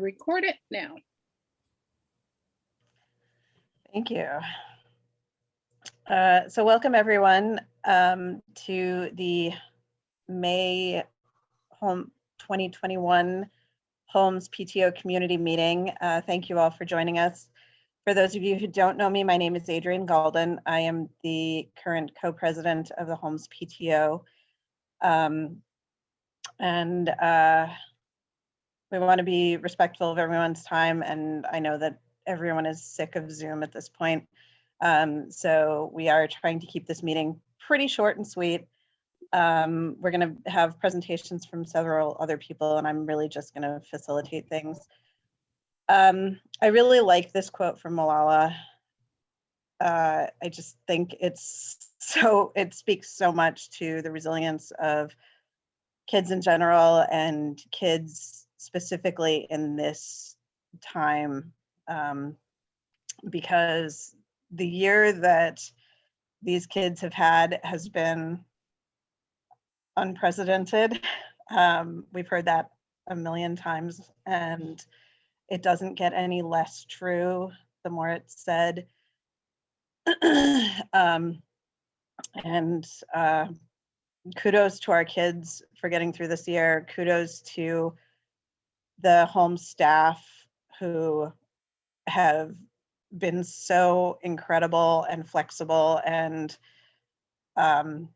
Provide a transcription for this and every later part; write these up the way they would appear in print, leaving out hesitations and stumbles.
record it now. Thank you. So welcome everyone to the May 2021 Homes PTO Community Meeting. Thank you all for joining us. For those of you who don't know me, my name is Adrienne Galden. I am the current co-president of the Homes PTO. We want to be respectful of everyone's time, and I know that everyone is sick of Zoom at this point. So we are trying to keep this meeting pretty short and sweet. We're going to have presentations from several other people, and I'm really just going to facilitate things. I really like this quote from Malala. I just think it speaks so much to the resilience of kids in general and kids specifically in this time, because the year that these kids have had has been unprecedented. We've heard that a million times, and it doesn't get any less true the more it's said. Kudos to our kids for getting through this year. Kudos to the home staff who have been so incredible and flexible, and I'm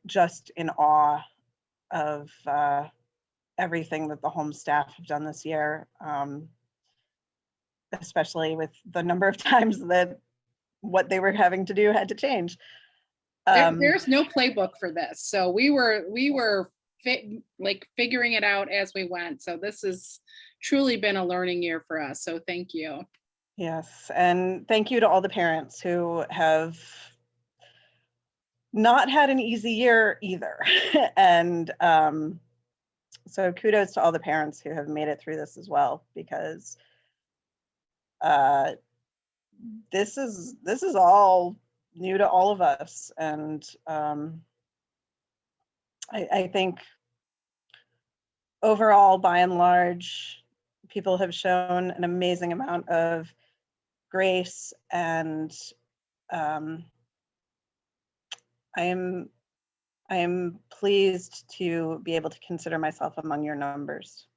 just in awe of everything that the home staff have done this year, especially with the number of times that what they were having to do had to change. There's no playbook for this, so we were figuring it out as we went. So this has truly been a learning year for us. So thank you. Yes, and thank you to all the parents who have not had an easy year either. And so kudos to all the parents who have made it through this as well, because this is all new to all of us. And I think overall, by and large, people have shown an amazing amount of grace, and I am pleased to be able to consider myself among your numbers.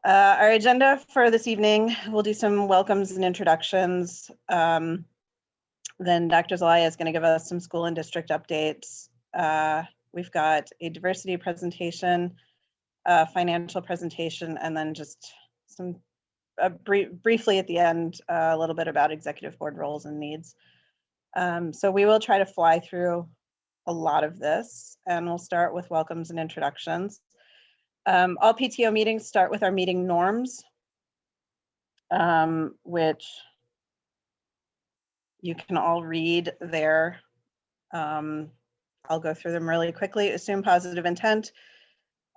Our agenda for this evening, we'll do some welcomes and introductions. Then Dr. Zelaya is going to give us some school and district updates. We've got a diversity presentation, financial presentation, and then just some briefly at the end, a little bit about executive board roles and needs. So we will try to fly through a lot of this, and we'll start with welcomes and introductions. All PTO meetings start with our meeting norms, which you can all read there. I'll go through them really quickly. Assume positive intent.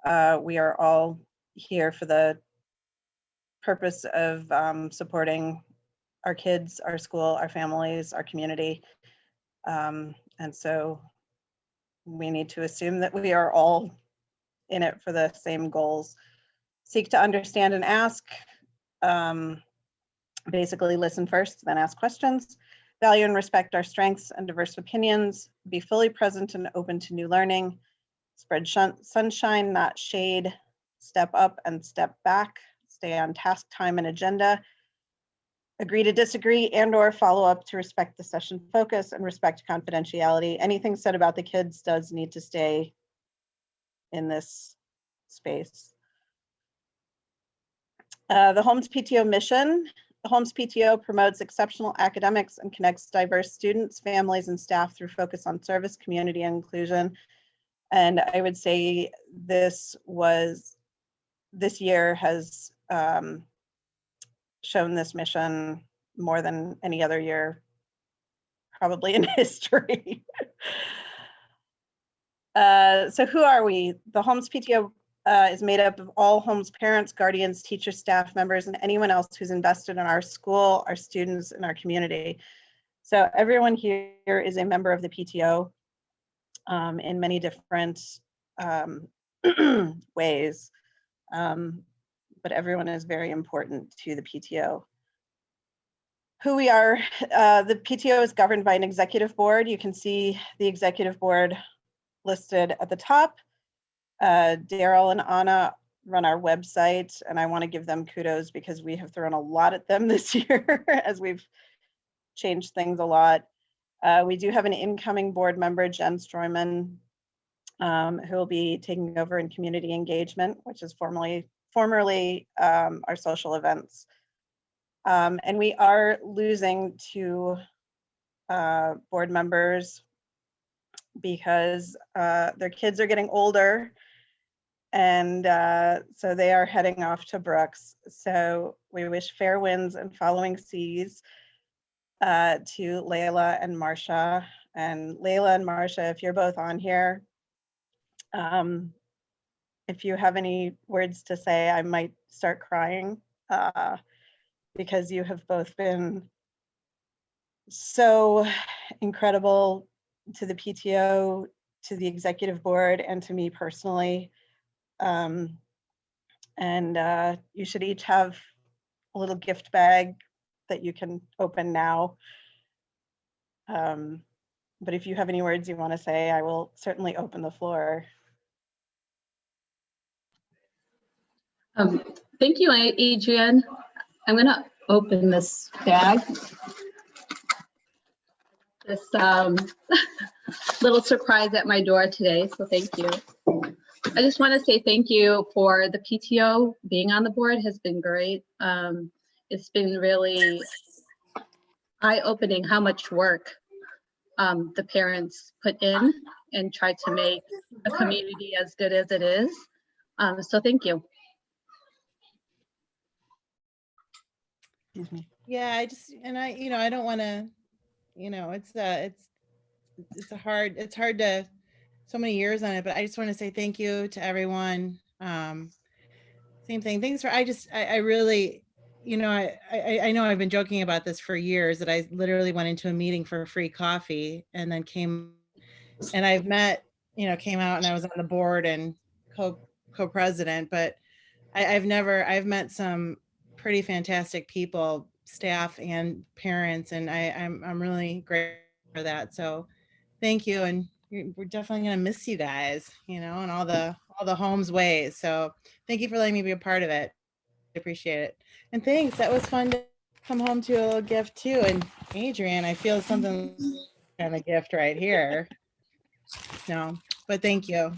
We are all here for the purpose of supporting our kids, our school, our families, our community. And so we need to assume that we are all in it for the same goals. Seek to understand and ask. Basically listen first, then ask questions. Value and respect our strengths and diverse opinions. Be fully present and open to new learning. Spread sunshine, not shade. Step up and step back. Stay on task, time, and agenda. Agree to disagree and/or follow up to respect the session focus and respect confidentiality. Anything said about the kids does need to stay in this space. The Homes PTO mission. The Homes PTO promotes exceptional academics and connects diverse students, families, and staff through focus on service, community, and inclusion. And I would say this year has shown this mission more than any other year, probably in history. So who are we? The Homes PTO is made up of all Homes parents, guardians, teachers, staff members, and anyone else who's invested in our school, our students, and our community. So everyone here is a member of the PTO in many different ways. But everyone is very important to the PTO. Who we are, the PTO is governed by an executive board. You can see the executive board listed at the top. Daryl and Anna run our website, and I want to give them kudos because we have thrown a lot at them this year as we've changed things a lot. We do have an incoming board member, Jen Stroyman, who will be taking over in community engagement, which is formerly our social events. And we are losing 2 board members because their kids are getting older, and so they are heading off to Brooks. So we wish fair winds and following seas to Layla and Marcia. And Layla and Marcia, if you're both on here, if you have any words to say, I might start crying because you have both been so incredible to the PTO, to the executive board, and to me personally. And you should each have a little gift bag that you can open now. But if you have any words you want to say, I will certainly open the floor. Thank you, Adrienne. I'm going to open this bag. This little surprise at my door today, so thank you. I just want to say thank you for the PTO. Being on the board has been great. It's been really eye-opening how much work the parents put in and try to make a community as good as it is. So thank you. Excuse me. Yeah, I don't want to, it's hard to, so many years on it, but I just want to say thank you to everyone. Same thing. Thanks for, I really, I know I've been joking about this for years, that I literally went into a meeting for free coffee and then came and I've met, came out and I was on the board and co-president, but I've met some pretty fantastic people, staff and parents, and I'm really grateful for that. So thank you. And we're definitely going to miss you guys, and all the home's ways. So thank you for letting me be a part of it. I appreciate it. And thanks. That was fun to come home to a little gift too. And Adrienne, I feel something kind of gift right here. No, but thank you.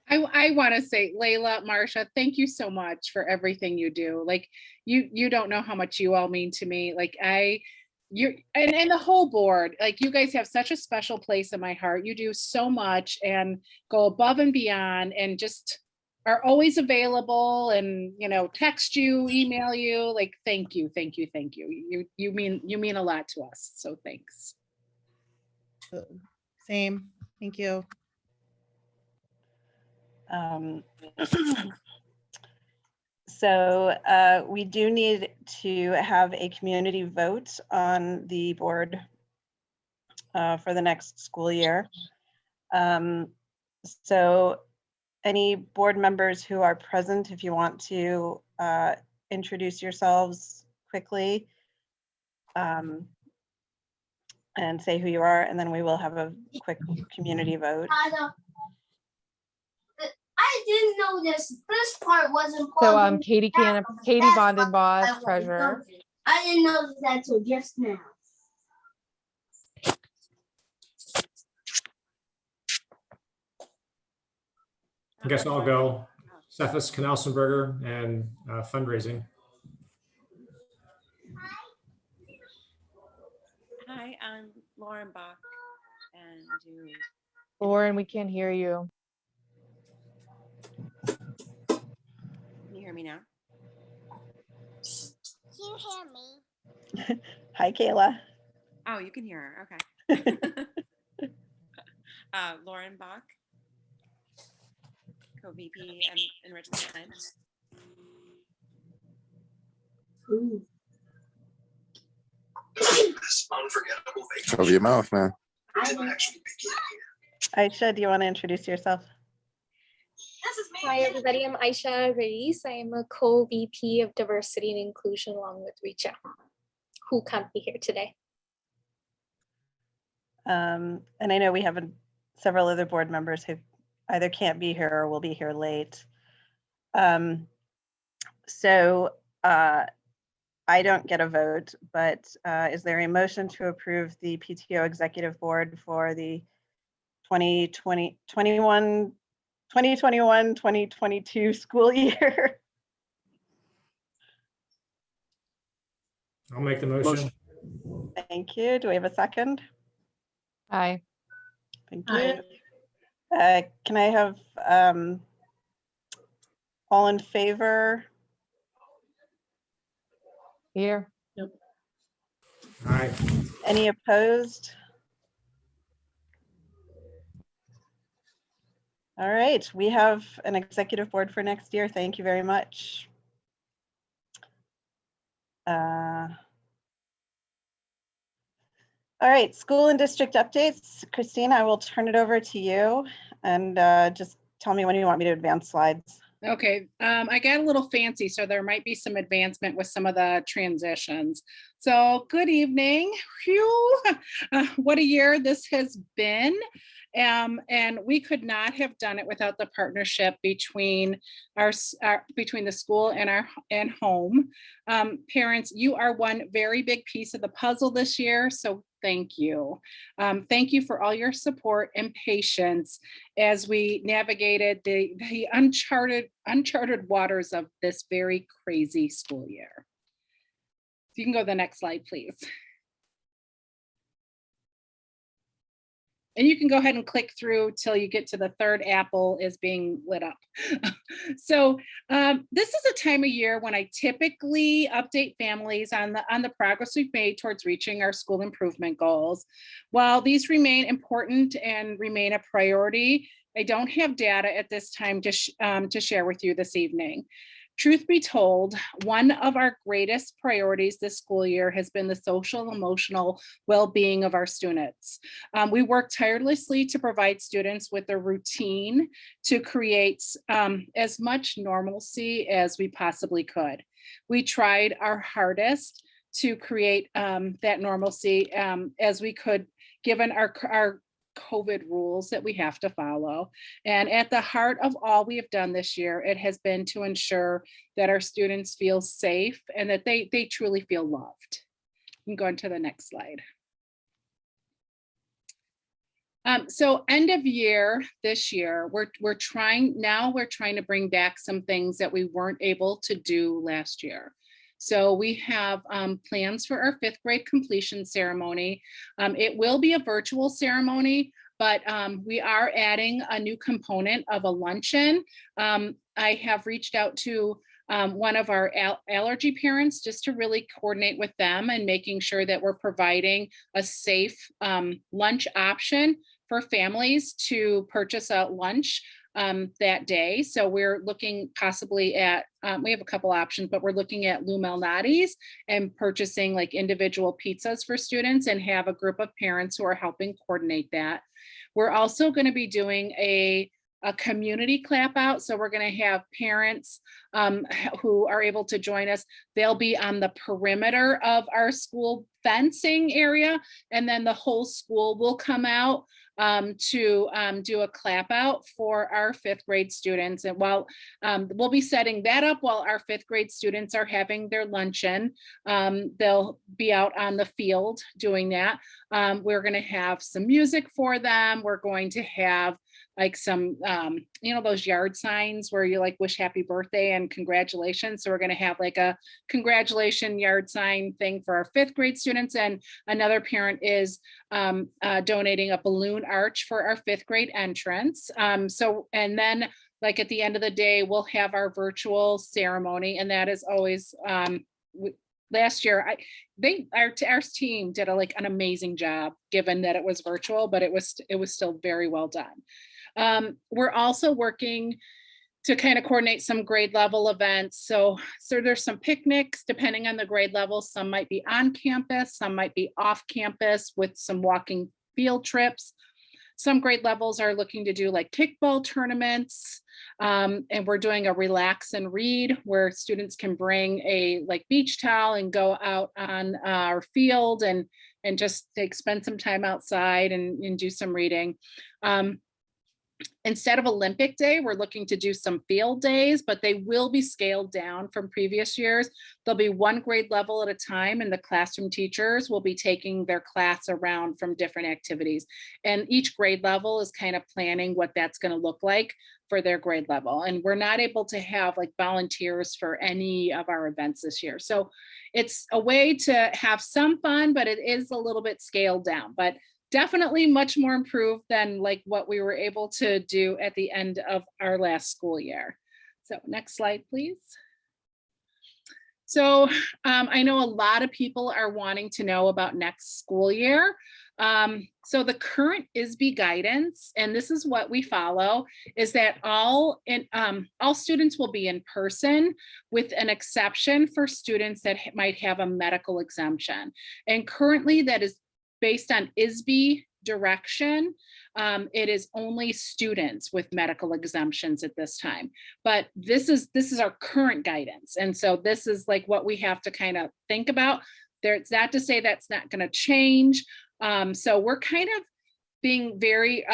I want to say, Layla, Marcia, thank you so much for everything you do. Like you don't know how much you all mean to me. Like and the whole board, like you guys have such a special place in my heart. You do so much and go above and beyond and just are always available and, text you, email you. Like, thank you. You mean a lot to us. So thanks. Same. Thank you. So we do need to have a community vote on the board for the next school year. So any board members who are present, if you want to introduce yourselves quickly and say who you are, and then we will have a quick community vote. I didn't know this part wasn't So part of Katie Vandenbos, treasurer. I didn't know that until just now. I guess I'll go. Cephas Knausenberger and fundraising. Hi, I'm Lauren Bach and do. Lauren, we can't hear you. Can you hear me now? Can you hear me? Hi, Kayla. Oh, you can hear her. Okay. Lauren Bach, co-VP and enrichment science. Unforgettable vacation. Cover your mouth, man. Aisha, do you want to introduce yourself? Hi, everybody. I'm Aisha Reis. I am a co-VP of Diversity and Inclusion along with Richa, who can't be here today. And I know we have several other board members who either can't be here or will be here late. I don't get a vote, but is there a motion to approve the PTO Executive Board for the 2021-2022 school year? I'll make the motion. Thank you. Do we have a second? Aye. Thank you. Can I have all in favor? Here. Aye. Any opposed? All right, we have an executive board for next year. Thank you very much. All right, school and district updates. Christine, I will turn it over to you and just tell me when you want me to advance slides. Okay, I got a little fancy, so there might be some advancement with some of the transitions. So good evening. Phew. What a year this has been. And we could not have done it without the partnership between between the school and home. Parents, you are one very big piece of the puzzle this year, so thank you. Thank you for all your support and patience as we navigated the uncharted waters of this very crazy school year. You can go to the next slide, please. And you can go ahead and click through till you get to the third apple is being lit up. So this is a time of year when I typically update families on the progress we've made towards reaching our school improvement goals. While these remain important and remain a priority, I don't have data at this time to share with you this evening. Truth be told, one of our greatest priorities this school year has been the social and emotional well-being of our students. We work tirelessly to provide students with a routine to create as much normalcy as we possibly could. We tried our hardest to create that normalcy as we could, given our COVID rules that we have to follow. And at the heart of all we have done this year, it has been to ensure that our students feel safe and that they truly feel loved. You can go on to the next slide. So end of year this year, we're trying to bring back some things that we weren't able to do last year. So we have plans for our 5th grade completion ceremony. It will be a virtual ceremony, but we are adding a new component of a luncheon. I have reached out to one of our allergy parents just to really coordinate with them and making sure that we're providing a safe lunch option for families to purchase a lunch that day. So we're looking possibly at, we have a couple options, but we're looking at Lou Malnati's and purchasing like individual pizzas for students and have a group of parents who are helping coordinate that. We're also going to be doing a community clap out. So we're going to have parents who are able to join us. They'll be on the perimeter of our school fencing area, and then the whole school will come out to do a clap out for our 5th grade students. And while we'll be setting that up while our 5th grade students are having their luncheon, they'll be out on the field doing that. We're going to have some music for them. We're going to have like some, you know, those yard signs where you like wish happy birthday and congratulations. So we're going to have like a congratulation yard sign thing for our 5th grade students. And another parent is donating a balloon arch for our 5th grade entrance. And then like at the end of the day, we'll have our virtual ceremony. And that is always, last year, our team did an amazing job given that it was virtual, but it was still very well done. We're also working to kind of coordinate some grade level events. So there's some picnics depending on the grade level. Some might be on campus, some might be off campus with some walking field trips. some grade levels are looking to do like kickball tournaments. And we're doing a relax and read where students can bring a like beach towel and go out on our field and just spend some time outside and do some reading. Instead of Olympic Day, we're looking to do some field days, but they will be scaled down from previous years. There'll be one grade level at a time, and the classroom teachers will be taking their class around from different activities. And each grade level is kind of planning what that's going to look like for their grade level. And we're not able to have like volunteers for any of our events this year. So it's a way to have some fun, but it is a little bit scaled down. But definitely much more improved than like what we were able to do at the end of our last school year. So next slide, please. So I know a lot of people are wanting to know about next school year. So the current ISB guidance, and this is what we follow, is that all students will be in person with an exception for students that might have a medical exemption. And currently that is based on ISB direction. It is only students with medical exemptions at this time. But this is our current guidance. And so this is like what we have to kind of think about. There's not to say that's not going to change. So we're kind of being very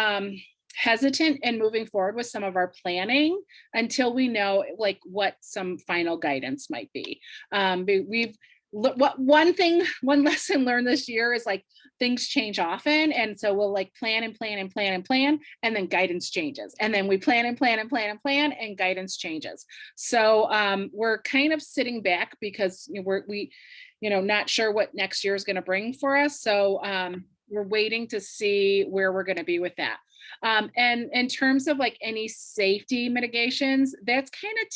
hesitant and moving forward with some of our planning until we know like what some final guidance might be. One lesson learned this year is like things change often, and so we'll like plan and then guidance changes, and then we plan and and guidance changes. So we're kind of sitting back because we not sure what next year is going to bring for us. So we're waiting to see where we're going to be with that. And in terms of like any safety mitigations, that's kind of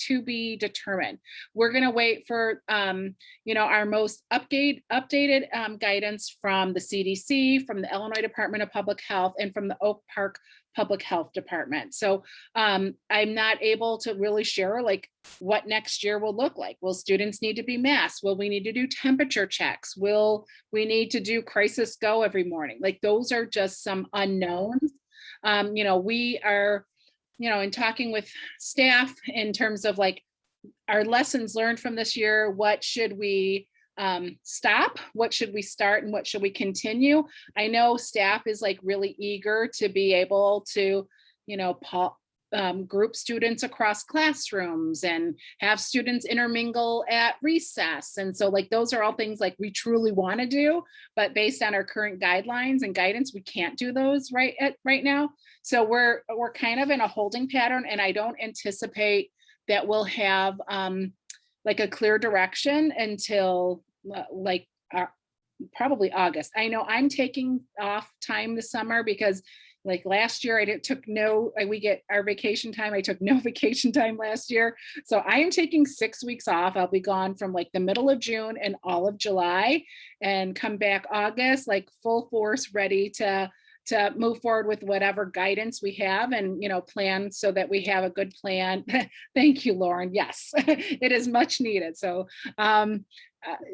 to be determined. We're going to wait for, our most updated guidance from the CDC, from the Illinois Department of Public Health, and from the Oak Park Public Health Department. So I'm not able to really share like what next year will look like. Will students need to be masked? Will we need to do temperature checks? Will we need to do crisis go every morning? Like those are just some unknowns. We are, in talking with staff in terms of like our lessons learned from this year, what should we stop, what should we start, and what should we continue? I know staff is like really eager to be able to, group students across classrooms and have students intermingle at recess. And so like those are all things like we truly want to do, but based on our current guidelines and guidance, we can't do those right now. So we're kind of in a holding pattern, and I don't anticipate that we'll have like a clear direction until probably August. I know I'm taking off time this summer because like last year we get our vacation time. I took no vacation time last year. So I am taking 6 weeks off. I'll be gone from like the middle of June and all of July, and come back August, like full force, ready to move forward with whatever guidance we have and, plan so that we have a good plan. Thank you, Lauren. Yes, it is much needed. So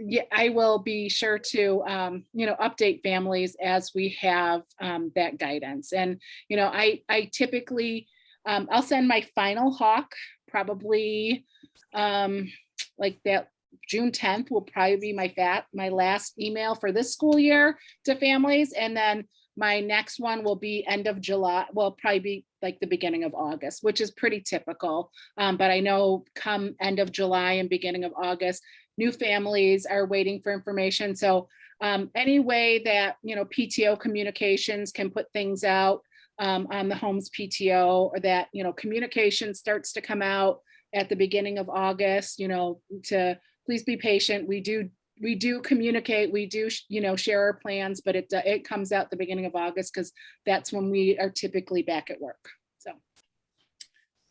yeah, I will be sure to, update families as we have that guidance. And, I typically, I'll send my final hawk probably like that June 10th will probably be my last email for this school year to families. And then my next one will be end of July, will probably be like the beginning of August, which is pretty typical. But I know come end of July and beginning of August, new families are waiting for information. So any way that, PTO communications can put things out on the home's PTO, or that, communication starts to come out at the beginning of August, to please be patient. We do communicate, we do, share our plans, but it comes out the beginning of August because that's when we are typically back at work. So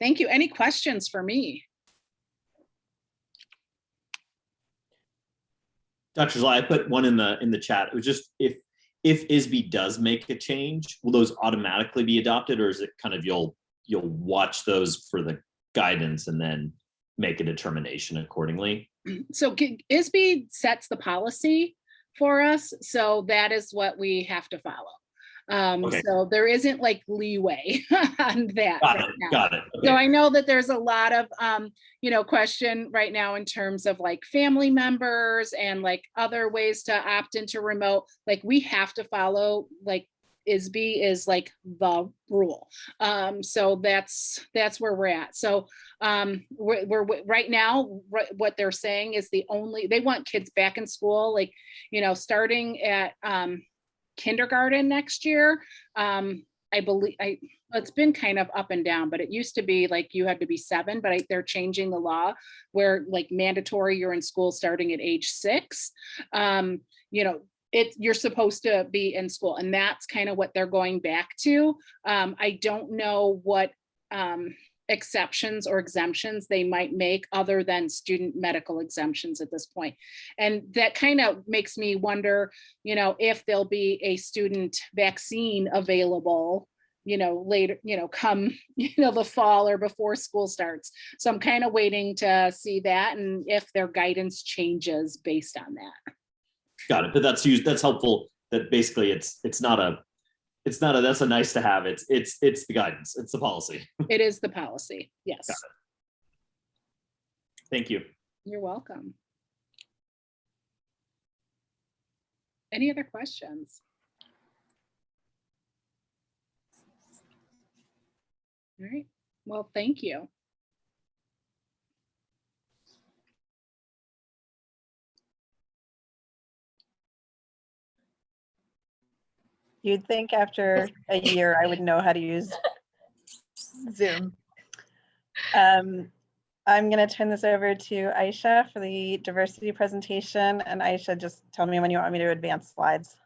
thank you. Any questions for me? Dr. Zlai, I put one in the chat. It was just if ISB does make a change, will those automatically be adopted, or is it kind of you'll watch those for the guidance and then make a determination accordingly? So ISB sets the policy for us, so that is what we have to follow. Okay. So there isn't like leeway on that. Got right it. now. Got it. So Okay. I know that there's a lot of, question right now in terms of like family members and like other ways to opt into remote. Like we have to follow like ISB is like the rule. So that's where we're at. So we're right now, what they're saying is they want kids back in school, like, starting at kindergarten next year. I believe it's been kind of up and down, but it used to be like you had to be 7, but they're changing the law where like mandatory you're in school starting at age 6. You're supposed to be in school, and that's kind of what they're going back to. I don't know what exceptions or exemptions they might make other than student medical exemptions at this point. And that kind of makes me wonder, if there'll be a student vaccine available, later, come, the fall or before school starts. So I'm kind of waiting to see that and if their guidance changes based on that. Got it. But that's helpful. That basically it's not a that's a nice to have. It's the guidance. It's the policy. It is the policy. Yes. Got it. Thank you. You're welcome. Any other questions? All right. Well, thank you. You'd think after a year I would know how to use Zoom. I'm going to turn this over to Aisha for the diversity presentation. And Aisha, just tell me when you want me to advance slides.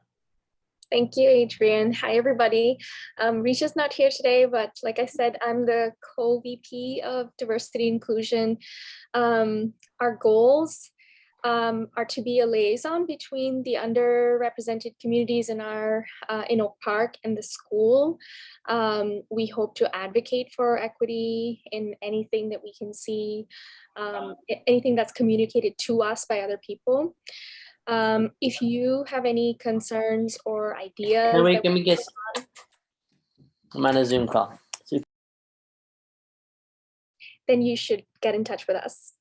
Thank you, Adrian. Hi, everybody. Risha's not here today, but like I said, I'm the co-VP of Diversity Inclusion. Our goals are to be a liaison between the underrepresented communities in in Oak Park and the school. We hope to advocate for equity in anything that we can see, anything that's communicated to us by other people. If you have any concerns or ideas, can we guess? I'm on a Zoom call. then you should get in touch with us.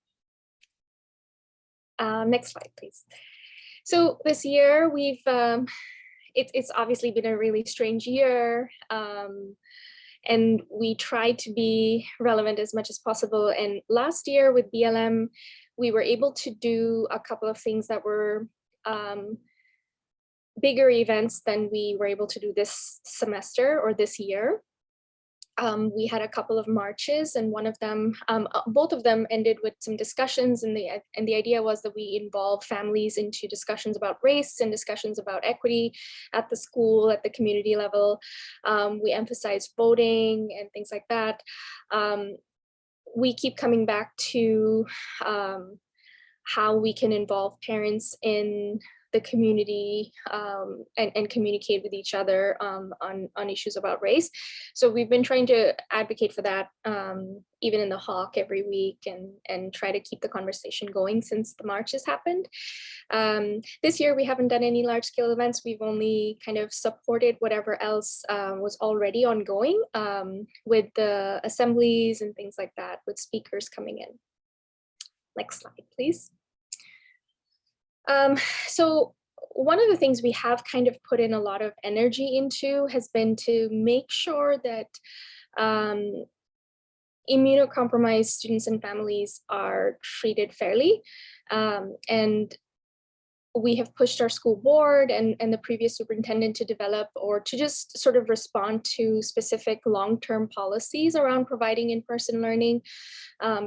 Next slide, please. So this year we've, it's obviously been a really strange year, and we tried to be relevant as much as possible. And last year with BLM, we were able to do a couple of things that were bigger events than we were able to do this semester or this year. We had a couple of marches, and one of them, both of them ended with some discussions, and the idea was that we involve families into discussions about race and discussions about equity at the school, at the community level. We emphasize voting and things like that. We keep coming back to how we can involve parents in the community and communicate with each other on issues about race. So we've been trying to advocate for that even in the Hawk every week and try to keep the conversation going since the marches happened. This year we haven't done any large scale events. We've only kind of supported whatever else was already ongoing with the assemblies and things like that, with speakers coming in. Next slide, please. So one of the things we have kind of put in a lot of energy into has been to make sure that immunocompromised students and families are treated fairly. And we have pushed our school board and the previous superintendent to develop or to just sort of respond to specific long-term policies around providing in-person learning,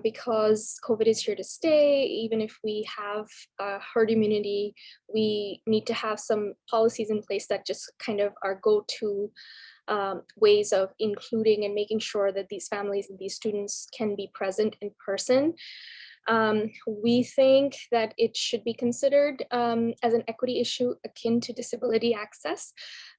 because COVID is here to stay. Even if we have herd immunity, we need to have some policies in place that just kind of are go-to ways of including and making sure that these families and these students can be present in person. We think that it should be considered as an equity issue akin to disability access,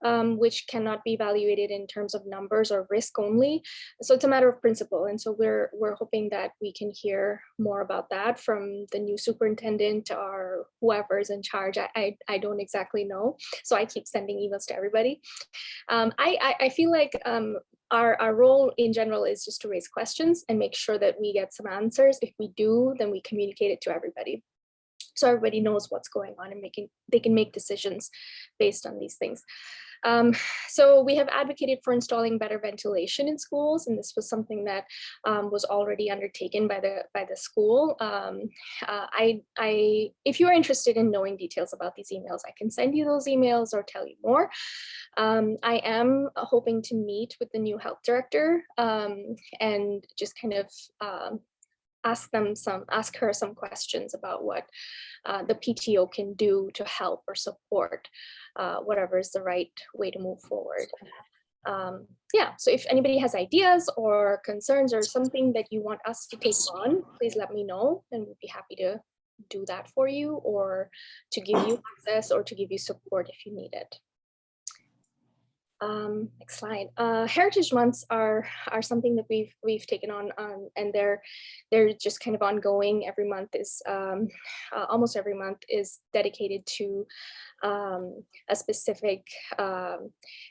which cannot be evaluated in terms of numbers or risk only. So it's a matter of principle. And so we're hoping that we can hear more about that from the new superintendent or whoever's in charge. I don't exactly know. So I keep sending emails to everybody. I feel like our role in general is just to raise questions and make sure that we get some answers. If we do, then we communicate it to everybody, so everybody knows what's going on and they can make decisions based on these things. So we have advocated for installing better ventilation in schools, and this was something that was already undertaken by the school. If you're interested in knowing details about these emails, I can send you those emails or tell you more. I am hoping to meet with the new health director and just kind of ask her some questions about what the PTO can do to help or support whatever is the right way to move forward. Yeah, so if anybody has ideas or concerns or something that you want us to take on, please let me know, and we'd be happy to do that for you, or to give you access or to give you support if you need it. Next slide. Heritage months are something that we've taken on, and they're just kind of ongoing. Every month is almost every month is dedicated to a specific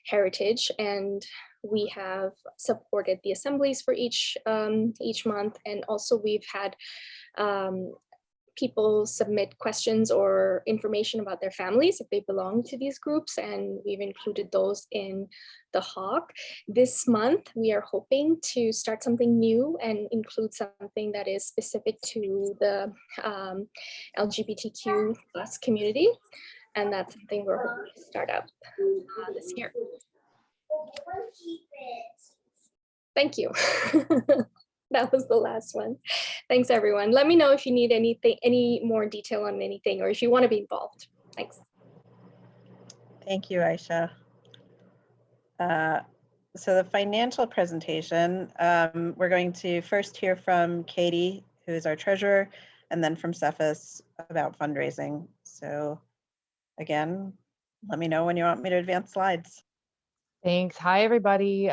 heritage, and we have supported the assemblies for each month, and also we've had people submit questions or information about their families if they belong to these groups, and we've included those in the Hawk. This month, we are hoping to start something new and include something that is specific to the LGBTQ+ community, and that's something we're hoping to start up this year. Thank you. That was the last one. Thanks, everyone. Let me know if you need any more detail on anything, or if you want to be involved. Thanks. Thank you, Aisha. So the financial presentation, we're going to first hear from Katie, who is our treasurer, and then from Cephas about fundraising. So again, let me know when you want me to advance slides. Thanks. Hi, everybody.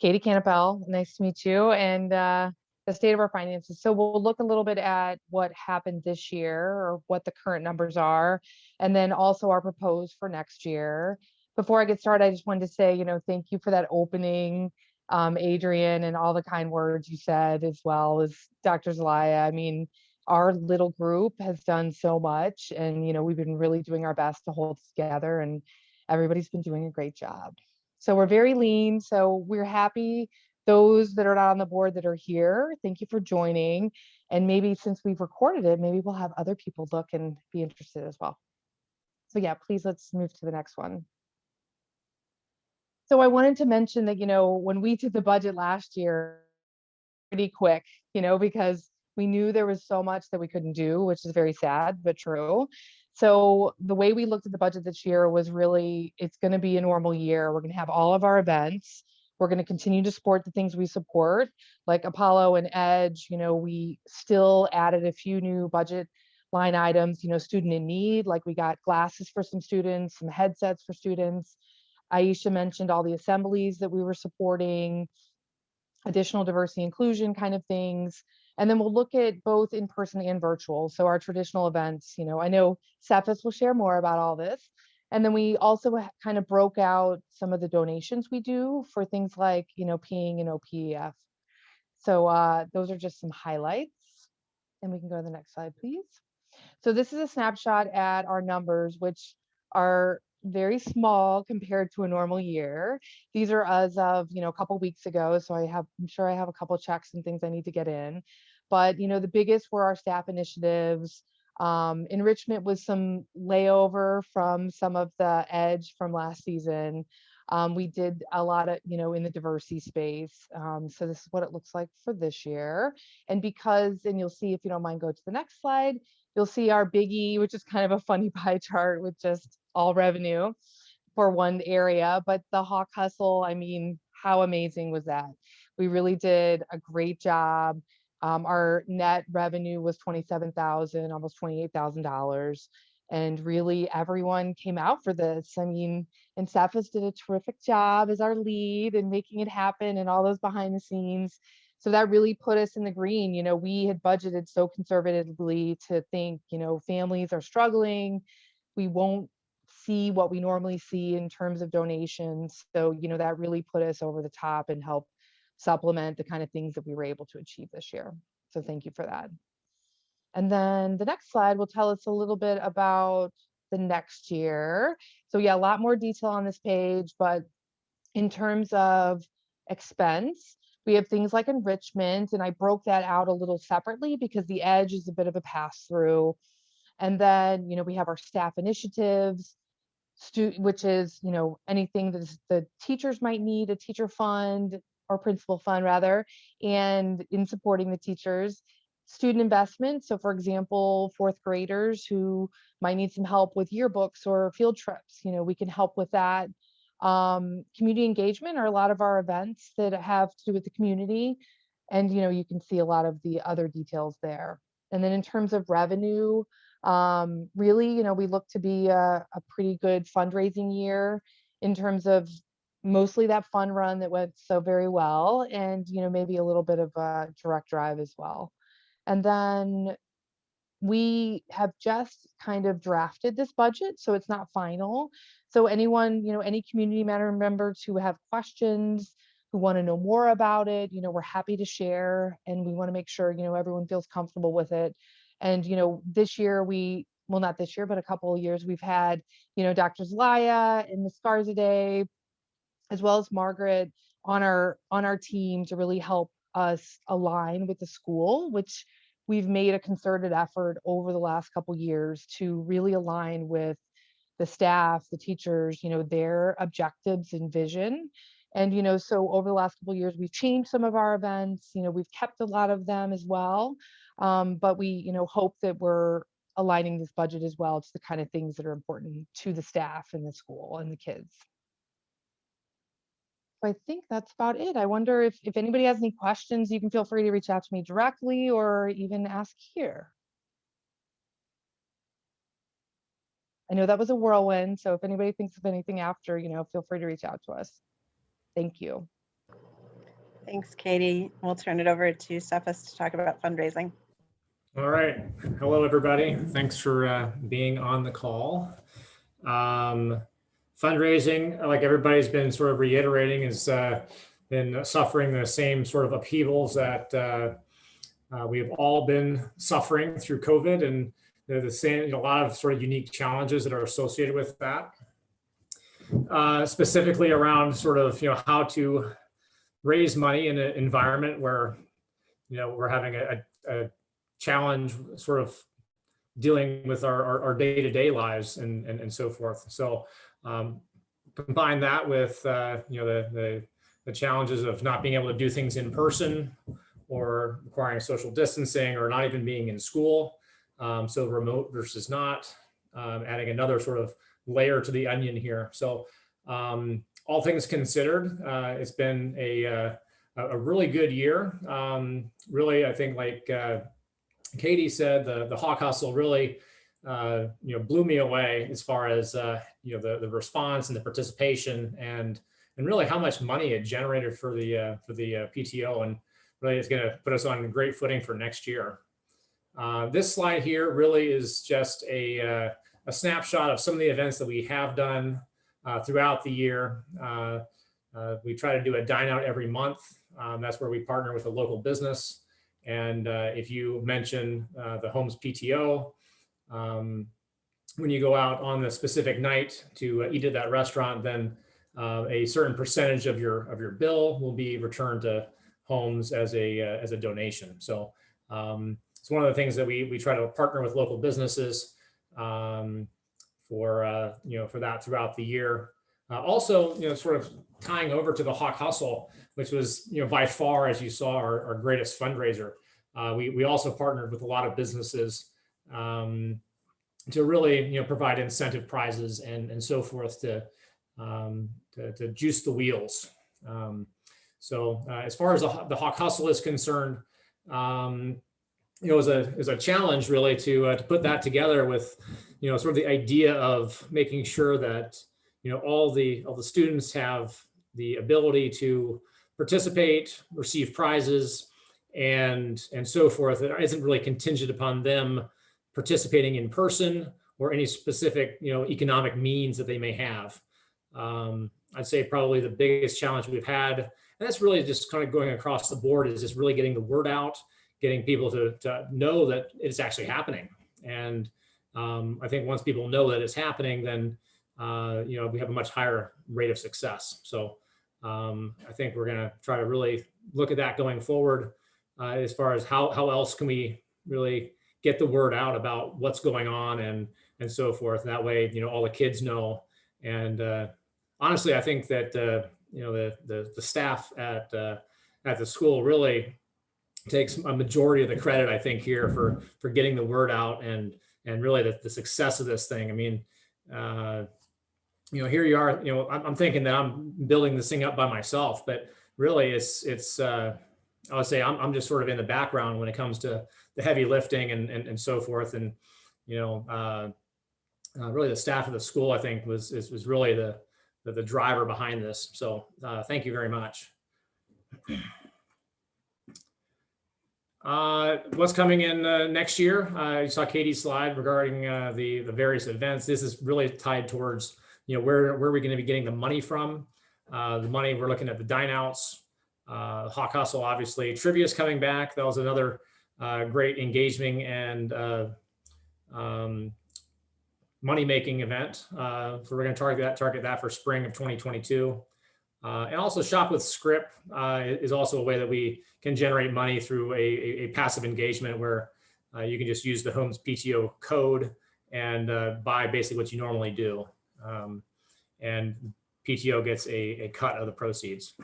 Katie Canapel, nice to meet you, and the state of our finances. So we'll look a little bit at what happened this year, or what the current numbers are, and then also our proposed for next year. Before I get started, I just wanted to say, thank you for that opening, Adrian, and all the kind words you said, as well as Dr. Zelaya. I mean, our little group has done so much, and we've been really doing our best to hold together, and everybody's been doing a great job. So we're very lean. So we're happy. Those that are not on the board that are here, thank you for joining. And maybe since we've recorded it, maybe we'll have other people look and be interested as well. So yeah, please, let's move to the next one. So I wanted to mention that, when we did the budget last year, pretty quick, because we knew there was so much that we couldn't do, which is very sad, but true. So the way we looked at the budget this year was really, it's going to be a normal year. We're going to have all of our events. We're going to continue to support the things we support, like Apollo and Edge. We still added a few new budget line items, student in need, like we got glasses for some students, some headsets for students. Aisha mentioned all the assemblies that we were supporting, additional diversity inclusion kind of things. And then we'll look at both in person and virtual. So our traditional events, I know Cephas will share more about all this. And then we also kind of broke out some of the donations we do for things like, peeing and OPEF. So those are just some highlights. And we can go to the next slide, please. So this is a snapshot at our numbers, which are very small compared to a normal year. These are as of, a couple weeks ago. So I'm sure I have a couple checks and things I need to get in. But, the biggest were our staff initiatives. Enrichment was some layover from some of the Edge from last season. We did a lot of, in the diversity space. So this is what it looks like for this year. And you'll see, if you don't mind, go to the next slide, you'll see our biggie, which is kind of a funny pie chart with just all revenue for one area. But the Hawk Hustle, I mean, how amazing was that? We really did a great job Our net revenue was $27,000, almost $28,000. And really everyone came out for this. I mean, and Cephas did a terrific job as our lead and making it happen and all those behind the scenes. So that really put us in the green. You know, we had budgeted so conservatively to think, you know, families are struggling. We won't see what we normally see in terms of donations. So, you know, that really put us over the top and helped supplement the kind of things that we were able to achieve this year. So thank you for that. And then the next slide will tell us a little bit about the next year. So yeah, a lot more detail on this page, but in terms of expense, we have things like enrichment, and I broke that out a little separately because the EDGE is a bit of a pass through. And then, you know, we have our staff initiatives, which is, you know, anything that the teachers might need, a teacher fund or principal fund rather, and in supporting the teachers. Student investment. So for example, fourth graders who might need some help with yearbooks or field trips, you know, we can help with that. Community engagement are a lot of our events that have to do with the community. And, you know, you can see a lot of the other details there. And then in terms of revenue, really, you know, we look to be a pretty good fundraising year in terms of mostly that fun run that went so very well, and, you know, maybe a little bit of a direct drive as well. And then we have just kind of drafted this budget, so it's not final. So anyone, you know, any community members who have questions, who want to know more about it, you know, we're happy to share, and we want to make sure, you know, everyone feels comfortable with it. And, you know, this year well, not this year, but a couple of years, we've had, you know, Dr. Zelaya and Ms. Scarzadeh, as well as Margaret on our team to really help us align with the school, which we've made a concerted effort over the last couple years to really align with the staff, the teachers, you know, their objectives and vision. And, you know, so over the last couple of years, we've changed some of our events, you know, we've kept a lot of them as well. But we, you know, hope that we're aligning this budget as well to the kind of things that are important to the staff and the school and the kids. I think that's about it. I wonder if anybody has any questions, you can feel free to reach out to me directly or even ask here. I know that was a whirlwind, so if anybody thinks of anything after, you know, feel free to reach out to us. Thank you. Thanks, Katie. We'll turn it over to Cephas to talk about fundraising. All right. Hello, everybody. Thanks for being on the call. Fundraising, like everybody's been sort of reiterating, has been suffering the same sort of upheavals that we have all been suffering through COVID, and the same, you know, a lot of sort of unique challenges that are associated with that. Specifically around sort of, you know, how to raise money in an environment where, you know, we're having a challenge sort of dealing with our day-to-day lives and so forth. So combine that with, you know, the challenges of not being able to do things in person or requiring social distancing or not even being in school. So remote versus not, adding another sort of layer to the onion here. So all things considered, it's been a really good year. Really, I think like Katie said, the Hawk Hustle really you know, blew me away as far as you know, the response and the participation and really how much money it generated for the PTO, and really is going to put us on great footing for next year. This slide here really is just a snapshot of some of the events that we have done throughout the year. We try to do a dine out every month. That's where we partner with a local business. And if you mention the Homes PTO, when you go out on the specific night to eat at that restaurant, then a certain percentage of your bill will be returned to Homes as a donation. So it's one of the things that we try to partner with local businesses for you know, for that throughout the year. Also, you know, sort of tying over to the Hawk Hustle, which was, you know, by far, as you saw, our greatest fundraiser. We also partnered with a lot of businesses to really, you know, provide incentive prizes and so forth to juice the wheels. So as far as the Hawk Hustle is concerned, it was a challenge really to put that together with, sort of the idea of making sure that, all the students have the ability to participate, receive prizes, and so forth. It isn't really contingent upon them participating in person or any specific, economic means that they may have. I'd say probably the biggest challenge we've had, and that's really just kind of going across the board, is just really getting the word out, getting people to know that it's actually happening. And I think once people know that it's happening, then we have a much higher rate of success. So I think we're going to try to really look at that going forward, as far as how else can we really get the word out about what's going on and so forth. And that way, all the kids know. And honestly, I think that the staff at the school really takes a majority of the credit, I think, here for getting the word out and really the success of this thing. I mean, here you are, I'm thinking that I'm building this thing up by myself, but really it's I would say I'm just sort of in the background when it comes to the heavy lifting and so forth. And, really the staff of the school, I think, was really the driver behind this. So thank you very much. What's coming in next year? You saw Katie's slide regarding the various events. This is really tied towards, where are we going to be getting the money from? The money, we're looking at the dine outs, Hawk Hustle, obviously. Trivia is coming back. That was another great engaging and money-making event. So we're going to target that for spring of 2022. And also Shop with Script is also a way that we can generate money through a passive engagement where you can just use the Homes PTO code and buy basically what you normally do. And PTO gets a cut of the proceeds.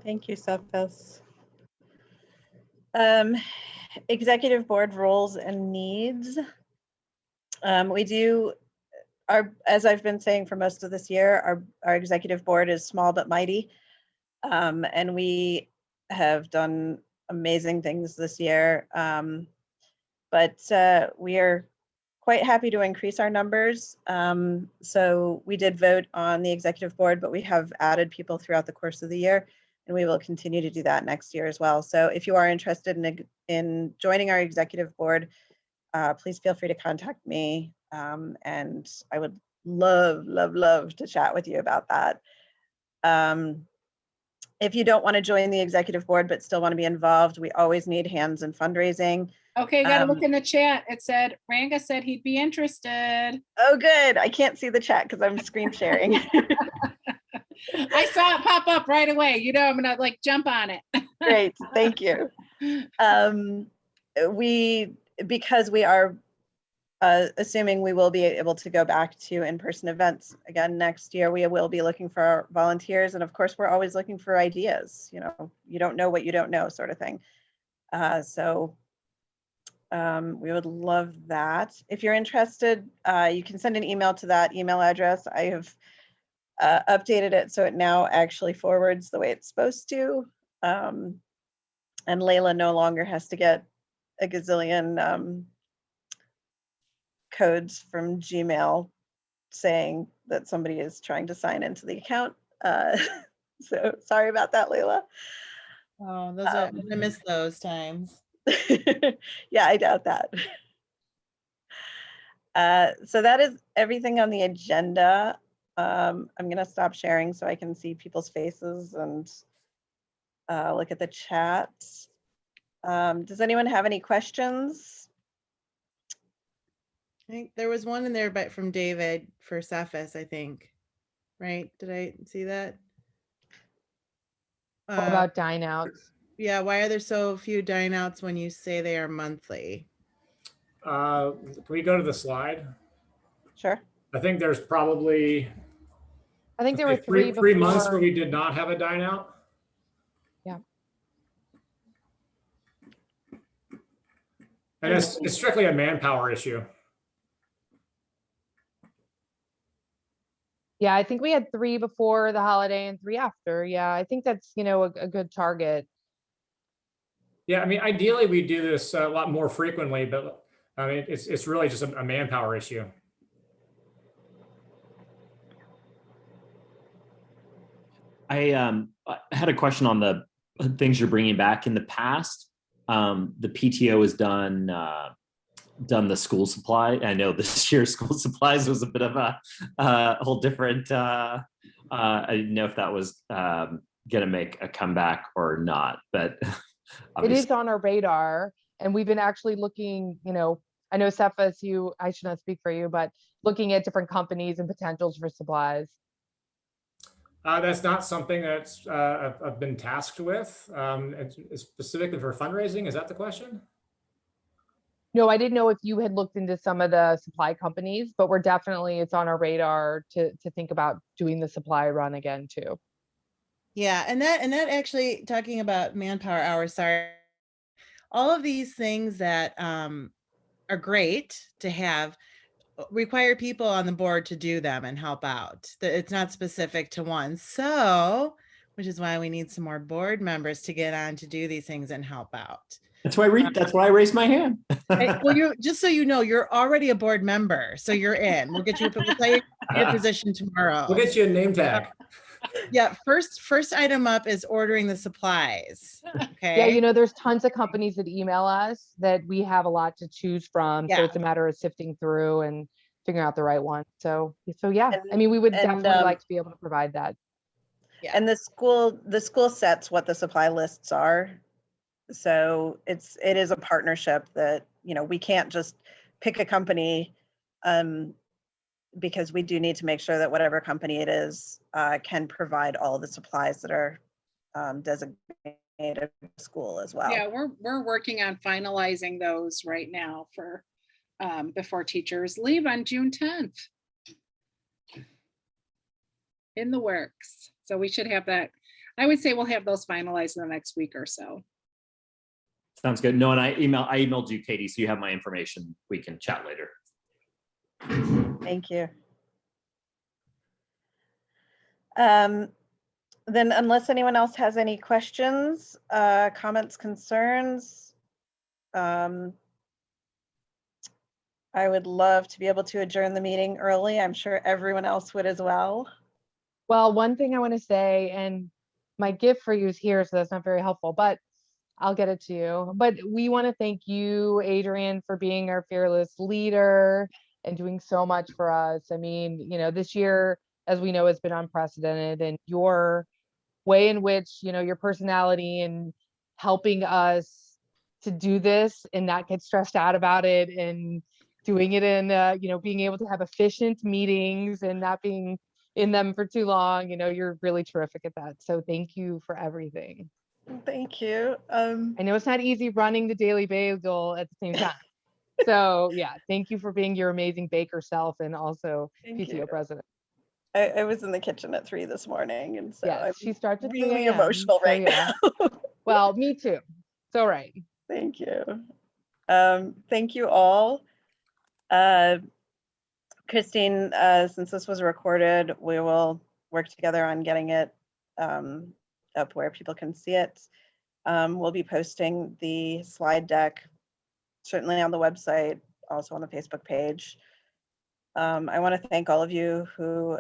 Thank you, Sophos. Executive board roles and needs. We do, as I've been saying for most of this year, our executive board is small but mighty. And we have done amazing things this year. But we are quite happy to increase our numbers. So we did vote on the executive board, but we have added people throughout the course of the year, and we will continue to do that next year as well. So if you are interested in joining our executive board, please feel free to contact me. And I would love to chat with you about that. If you don't want to join the executive board, but still want to be involved, we always need hands in fundraising. Okay, got to look in the chat. It said, Ranga said he'd be interested. Oh, good. I can't see the chat because I'm screen sharing. I saw it pop up right away. I'm going to jump on it. Great. Thank you. Because we are assuming we will be able to go back to in-person events again next year, we will be looking for volunteers. And of course, we're always looking for ideas. You don't know what you don't know, sort of thing. So we would love that. If you're interested, you can send an email to that email address. I have updated it so it now actually forwards the way it's supposed to. And Layla no longer has to get a gazillion codes from Gmail saying that somebody is trying to sign into the account. So sorry about that, Layla. Oh, I miss those times. Yeah, I doubt that. So that is everything on the agenda. I'm going to stop sharing so I can see people's faces and look at the chat. Does anyone have any questions? I think there was one in there, but from David for Cephas, I think. Right? Did I see that? What about dine outs? Yeah, why are there so few dine outs when you say they are monthly? Can we go to the slide? Sure. I think there's probably, I think there were three months where we did not have a dine out. Yeah. And it's strictly a manpower issue. Yeah, I think we had 3 before the holiday and 3 after. Yeah, I think that's, you know, a good target. Yeah, I mean, ideally we do this a lot more frequently, but I mean, it's really just a manpower issue. I had a question on the things you're bringing back in the past. The PTO has done the school supply. I know this year school supplies was a bit of a whole different. I didn't know if that was going to make a comeback or not, but It is on our radar, and we've been actually looking, you know, I know Cephas, I should not speak for you, but looking at different companies and potentials for supplies. That's not something that's I've been tasked with. It's specifically for fundraising. Is that the question? No, I didn't know if you had looked into some of the supply companies, but it's on our radar to think about doing the supply run again too. Yeah, and that actually, talking about manpower hours, sorry, all of these things that are great to have require people on the board to do them and help out. It's not specific to one. So, which is why we need some more board members to get on to do these things and help out. That's why I raised my hand. Well, you just so you know, you're already a board member, so you're in. We'll get you. We'll tell you your position tomorrow. We'll get you a name tag. Yeah, first item up is ordering the supplies. Okay. Yeah, you know, there's tons of companies that email us that we have a lot to choose from. So Yeah. it's a matter of sifting through and figuring out the right one. So yeah, I mean, we would definitely like to be able to provide that. Yeah. And the school sets what the supply lists are. So it is a partnership that, you know, we can't just pick a company, because we do need to make sure that whatever company it is can provide all the supplies that are designated for school as well. Yeah, we're working on finalizing those right now for before teachers leave on June 10th. In the works. So we should have that. I would say we'll have those finalized in the next week or so. Sounds good. No, and I emailed you, Katie, so you have my information. We can chat later. Thank you. Then unless anyone else has any questions, comments, concerns, I would love to be able to adjourn the meeting early. I'm sure everyone else would as well. Well, one thing I want to say, and my gift for you is here, so that's not very helpful, but I'll get it to you. But we want to thank you, Adrian, for being our fearless leader and doing so much for us. I mean, you know, this year, as we know, has been unprecedented, and your way in which, you know, your personality and helping us to do this and not get stressed out about it, and doing it in, you know, being able to have efficient meetings and not being in them for too long, you know, you're really terrific at that. So thank you for everything. Thank you. I know it's not easy running the Daily Bagel at the same time. So yeah, thank you for being your amazing baker self and also PTO president. I was in the kitchen at 3 this morning, and so yes, she starts at 3 a.m. really emotional right now. Well, me too. It's all right. Thank you. Thank you all. Christine, since this was recorded, we will work together on getting it up where people can see it. We'll be posting the slide deck certainly on the website, also on the Facebook page. I want to thank all of you who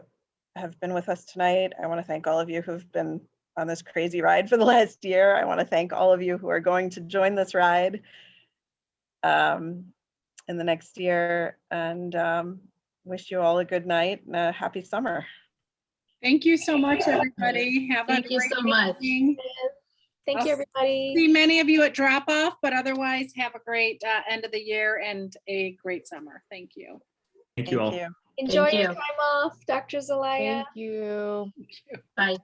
have been with us tonight. I want to thank all of you who've been on this crazy ride for the last year. I want to thank all of you who are going to join this ride in the next year, and wish you all a good night and a happy summer. Thank you so much, everybody. Have a Thank you great so much. evening. Thank you, everybody. See many of you at drop off, but otherwise have a great end of the year and a great summer. Thank you. Thank you all. Enjoy Thank your you. time off, Dr. Zelaya. Thank you. Bye.